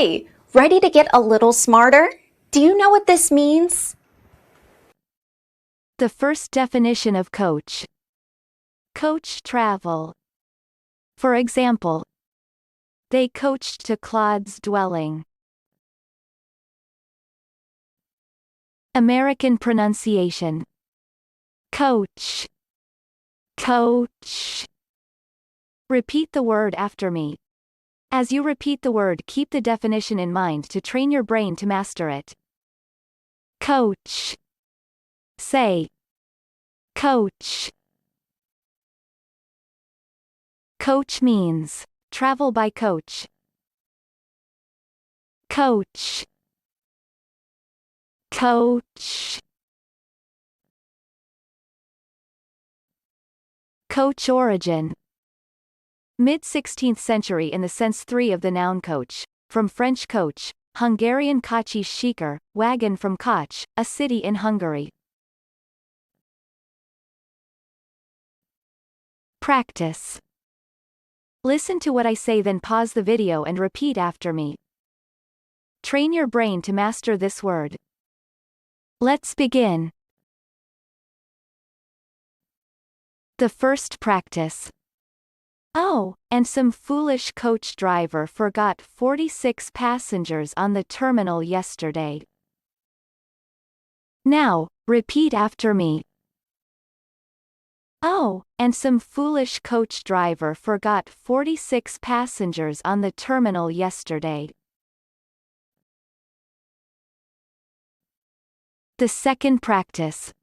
Hi, ready to get a little smarter? Do you know what this means? The first definition of coach. Coach travel. For example, they coached to Claude's dwelling. American pronunciation. Coach. Coach. Repeat the word after me. As you repeat the word, keep the definition in mind to train your brain to master it. Coach. Say. Coach. Coach means travel by coach. Coach. Coach. Coach origin. Mid-16th century in the sense 3 of the noun coach, from French coach, Hungarian kocsis siker, wagon from Koch, a city in Hungary. Practice. Listen to what I say, then pause the video and repeat after me. Train your brain to master this word. Let's begin. The first practice. Oh, and some foolish coach driver forgot 46 passengers on the terminal yesterday. Now, repeat after me. Oh, and some foolish coach driver forgot 46 passengers on the terminal yesterday. The second practice.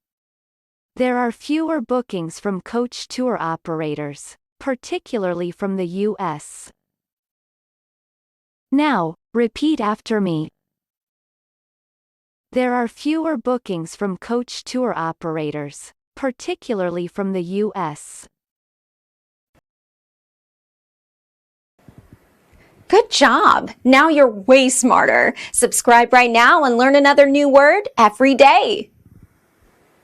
There are fewer bookings from coach tour operators, particularly from the U.S. Now, repeat after me. There are fewer bookings from coach tour operators, particularly from the U.S. Good job! Now you're way smarter. Subscribe right now and learn another new word every day.